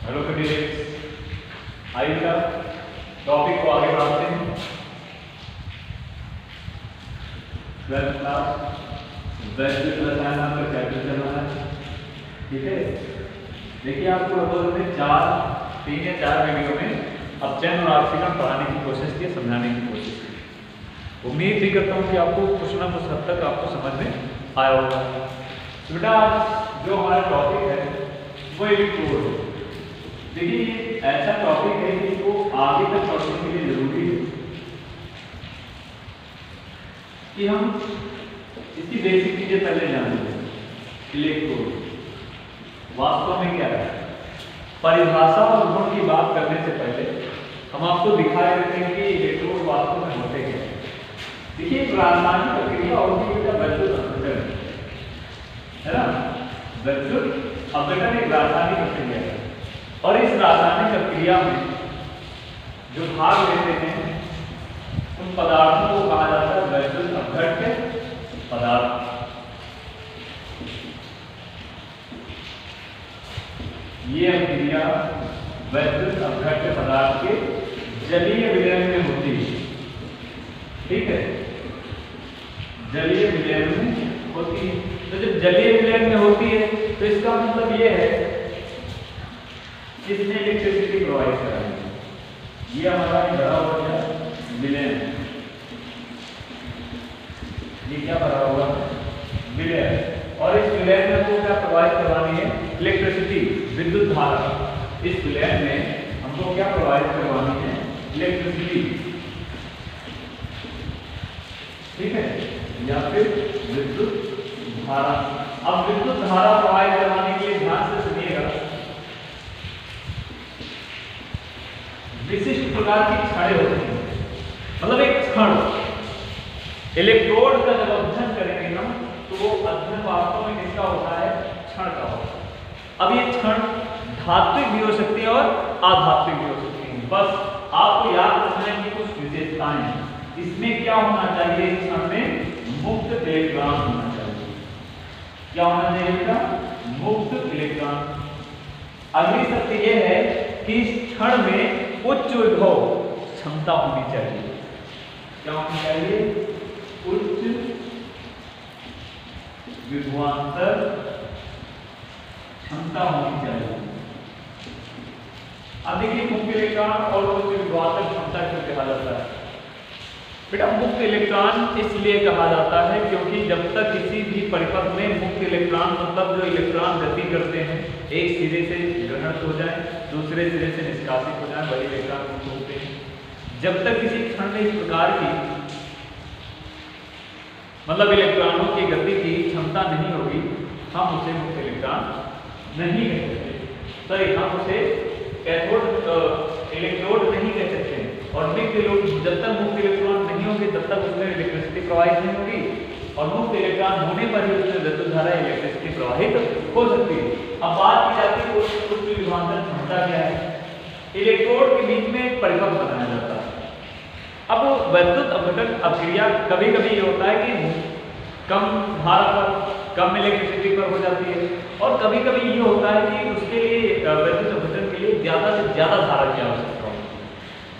Hello friends, आइए topic को आगे बढ़ाते हैं। 12th क्लास वैश्विक रसायन का चैप्टर चल रहा है। ठीक है, देखिए आपको लगभग में 3 या 4 वीडियो में अपचयन और ऑक्सीकरण पढ़ाने की कोशिश की, समझाने की कोशिश की। उम्मीद भी करता हूँ कि आपको कुछ ना कुछ हद तक आपको समझ में आया होगा। बेटा आज जो हमारा टॉपिक है वो इलेक्ट्रोड है। देखिए ये ऐसा टॉपिक है कि इसको आगे तक पढ़ने के लिए जरूरी है कि हम इसकी बेसिक चीजें पहले जान लें। इलेक्ट्रोड वास्तव में क्या है, परिभाषा और गुण की बात करने से पहले हम आपको दिखाए देते हैं कि इलेक्ट्रोड वास्तव में होते क्या है। देखिए एक रासायनिक प्रक्रिया होती है बेटा विद्युत अपघटन, है ना। विद्युत अपघटन एक रासायनिक प्रक्रिया है और इस रासायनिक प्रक्रिया में जो भाग लेते हैं उन पदार्थों को कहा जाता है विद्युत अपघट्य पदार्थ। ये प्रक्रिया विद्युत अपघट्य पदार्थ के जलीय विलयन में होती है। ठीक है, जलीय विलयन में होती है। तो जब जलीय विलयन में होती है तो इसका मतलब ये है किसने इलेक्ट्रिसिटी प्रोवाइड कराई। ये हमारा भरा हुआ है विलयन, ये क्या भरा हुआ विलयन, और इस विलयन में हमको क्या प्रोवाइड करवानी है, इलेक्ट्रिसिटी, विद्युत धारा। इस विलयन में हमको क्या प्रोवाइड करवानी है, इलेक्ट्रिसिटी। ठीक है, या फिर विद्युत धारा। अब विद्युत धारा प्रोवाइड करवाने के लिए ध्यान से सुनिएगा, विशिष्ट प्रकार की छड़ें होती हैं। मतलब एक क्षण इलेक्ट्रोड का जब अध्ययन करेंगे हम तो वो अध्ययन वास्तव में किसका होता है, क्षण का होता है। अब ये क्षण धात्विक भी हो सकती है और अधात्विक भी हो सकती है। बस आपको याद रखना है कि कुछ विशेषताएं हैं। इसमें क्या होना चाहिए, इस क्षण में मुक्त इलेक्ट्रॉन होना चाहिए। क्या होना चाहिए बेटा, मुक्त इलेक्ट्रॉन। अगली शर्त यह है कि इस क्षण में उच्च विभव क्षमता होनी चाहिए। क्या होनी चाहिए, उच्च विभवांतर क्षमता होनी चाहिए। अब देखिए मुक्त इलेक्ट्रॉन और उच्च विभवांतर क्षमता क्यों कहा जाता है बेटा। मुक्त इलेक्ट्रॉन इसलिए कहा जाता है क्योंकि जब तक किसी भी परिपथ में मुक्त इलेक्ट्रॉन, मतलब जो इलेक्ट्रॉन गति करते हैं, एक सिरे से ग्रहण हो जाए दूसरे सिरे से निष्कासित हो जाए, वही इलेक्ट्रॉन मुक्त होते हैं। जब तक किसी क्षण में इस प्रकार की मतलब इलेक्ट्रॉनों की गति की क्षमता नहीं होगी, हम उसे मुक्त इलेक्ट्रॉन नहीं कह सकते। सॉरी, हम उसे कैथोड इलेक्ट्रोड नहीं कह सकते। और जब तक मुक्त इलेक्ट्रॉन नहीं होंगे तब तक उसमें इलेक्ट्रिसिटी प्रवाहित नहीं होगी, और मुक्त इलेक्ट्रॉन होने पर ही उसमें विद्युत धारा इलेक्ट्रिसिटी प्रवाहित हो सकती है। अब बात की जाती है उच्च विभवांतर क्षमता क्या है। इलेक्ट्रोड के बीच में एक परिपथ बनाया जाता है। अब विद्युत अपघटन अभिक्रिया कभी कभी ये होता है कि कम धारा पर, कम इलेक्ट्रिसिटी पर हो जाती है, और कभी कभी ये होता है कि उसके लिए विद्युत अपघटन के लिए ज्यादा से ज्यादा धारा की आवश्यकता होती है।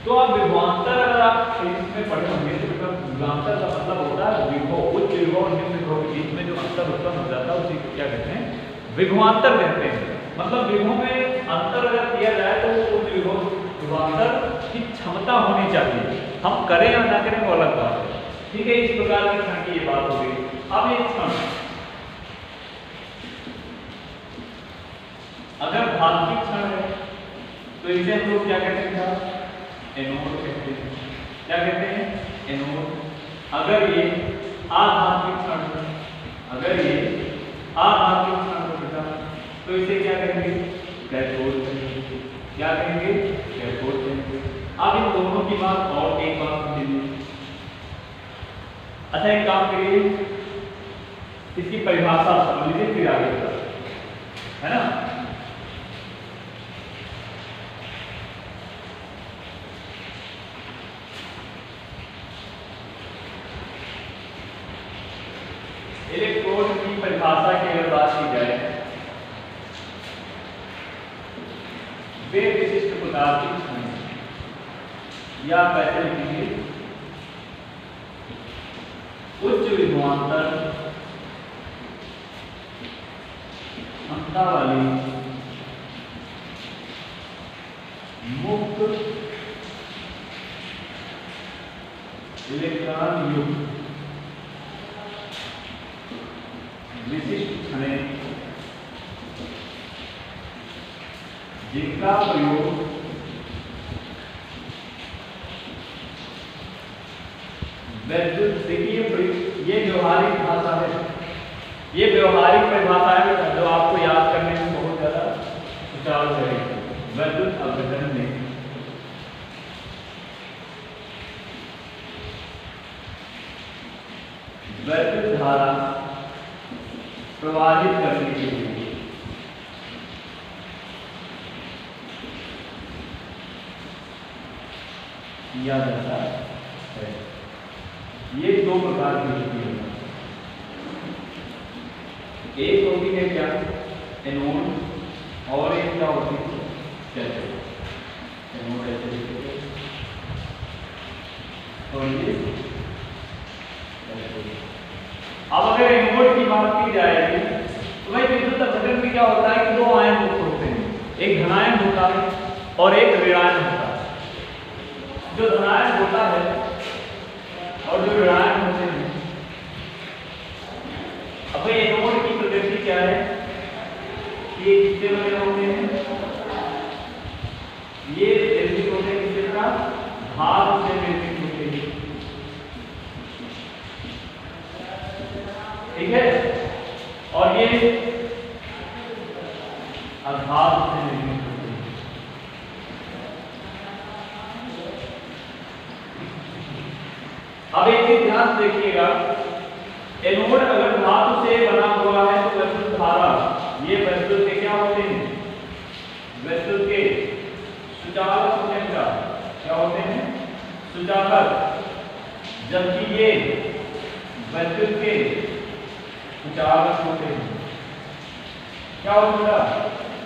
तो अब विभवांतर अगर आप इसमें पढ़े होंगे तो विभवांतर का मतलब होता है विभव, उच्च विभव और निम्न विभव के बीच में जो अंतर उत्पन्न हो जाता है उसी को क्या कहते हैं, विभवांतर कहते हैं। मतलब विभव में अंतर अगर किया जाए तो वो उच्च विभव विभवांतर की क्षमता होनी चाहिए। हम करें या ना करें वो अलग बात है। ठीक है, इस प्रकार की क्षण की ये बात हो गई। अब एक क्षण अगर धात्विक क्षण है तो इसे हम लोग क्या कहते हैं, एनोड कहते हैं। क्या कहते हैं, एनोड। अगर ये आधात्विक क्षण, अगर ये आधात्विक क्षण होगा तो इसे क्या कहेंगे, कैथोड कहेंगे। क्या कहेंगे, कैथोड कहेंगे। अब इन दोनों की बात और एक बात समझिए। अच्छा एक काम करिए, इसकी परिभाषा समझ लीजिए फिर आगे है ना। इलेक्ट्रोड की परिभाषा की अगर बात की जाए प्रकार की क्षणें, या कैसे लिखेंगे, उच्च विभवांतर क्षमता वाली मुक्त इलेक्ट्रॉन युक्त विशिष्ट क्षणें जिनका प्रयोग वैद्युत, देखिए ये व्यवहारिक भाषा है, ये व्यवहारिक परिभाषा है जो आपको याद करने में बहुत ज्यादा सुचारू रहेगी। वैद्युत अपघटन में वैद्युत धारा प्रवाहित करने के लिए किया जाता है। ये दो प्रकार की होती है, एक होती है क्या, एनोड, और एक क्या होती है, कैथोड। एनोड ऐसे लिखेंगे और ये कैथोड। अब अगर एनोड की बात की जाएगी तो भाई विद्युत अपघटन में क्या होता है कि दो आयन मुक्त होते हैं, एक धनायन होता है और एक ऋणायन होता है। जो धनायन होता है और जो ऋणायन होते हैं, अब ये एनोड की प्रकृति क्या है, ये किससे बने होते हैं, ये निर्मित होते हैं किससे का, धातु से निर्मित होते हैं, ठीक है, और ये अधातु से निर्मित होते हैं। अब एक चीज ध्यान देखिएगा, एनोड अगर धातु से बना हुआ है तो वैद्युत धारा, ये वैद्युत के क्या होते हैं, वैद्युत के सुचालक होते हैं, क्या होते हैं, सुचालक, जबकि ये वैद्युत के सुचालक होते हैं, क्या होता है,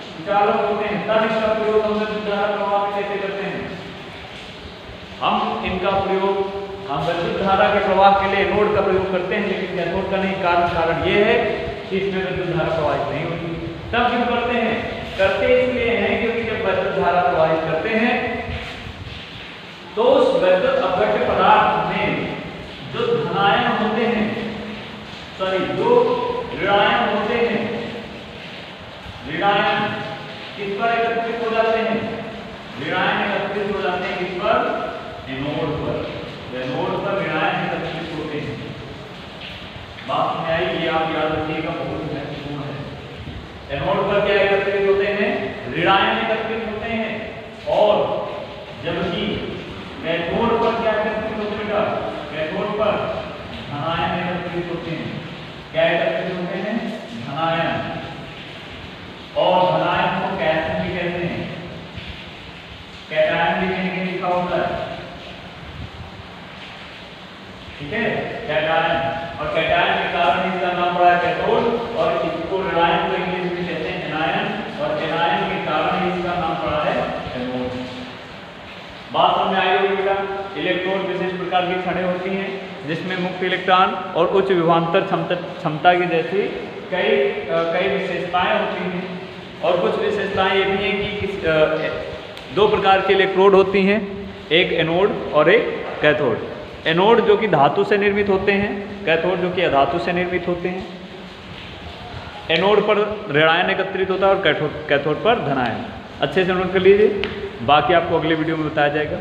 सुचालक होते हैं। तब इसका प्रयोग हम वैद्युत धारा प्रवाह में कैसे करते हैं, हम इनका प्रयोग हम वैद्युत धारा के प्रवाह के लिए एनोड का प्रयोग करते हैं, लेकिन कैथोड का नहीं। कारण ये है कि इसमें वैद्युत धारा प्रवाहित नहीं होती। तब क्यों करते हैं, करते इसलिए हैं क्योंकि जब वैद्युत धारा प्रवाहित करते हैं तो उस वैद्युत अपघट्य पदार्थ में जो धनायन होते हैं, सॉरी जो ऋणायन होते हैं, ऋणायन किस पर एकत्रित हो जाते हैं, ऋणायन एकत्रित हो जाते हैं किस पर, एनोड पर। एनोड पर ऋणायन एकत्रित होते हैं। बात में आई, ये आप याद रखिएगा, बहुत महत्वपूर्ण है। एनोड पर क्या एकत्रित होते हैं, ऋणायन एकत्रित होते हैं, और जबकि कैथोड पर क्या एकत्रित होते हैं, कैथोड पर धनायन एकत्रित होते हैं। क्या एकत्रित होते हैं, धनायन, और धनायन को कैथोड भी कहते हैं, कैटायन भी कहीं लिखा होता है, ठीक है, कैटायन। और कैटायन के कारण इसका नाम पड़ा है कैथोड, और इसको ऋणायन को इंग्लिश में कहते हैं एनायन, और एनायन के कारण इसका नाम पड़ा है एनोड। बात समझ आई होगी बेटा। इलेक्ट्रोड विशेष प्रकार की क्षणें होती हैं जिसमें मुक्त इलेक्ट्रॉन और उच्च विभवांतर क्षमता की जैसी कई विशेषताएं होती हैं। और कुछ विशेषताएं ये भी हैं कि दो प्रकार के इलेक्ट्रोड होती हैं, एक एनोड और एक कैथोड। एनोड जो कि धातु से निर्मित होते हैं, कैथोड जो कि अधातु से निर्मित होते हैं। एनोड पर ऋणायन एकत्रित होता है और कैथोड पर धनायन। अच्छे से नोट कर लीजिए, बाकी आपको अगले वीडियो में बताया जाएगा।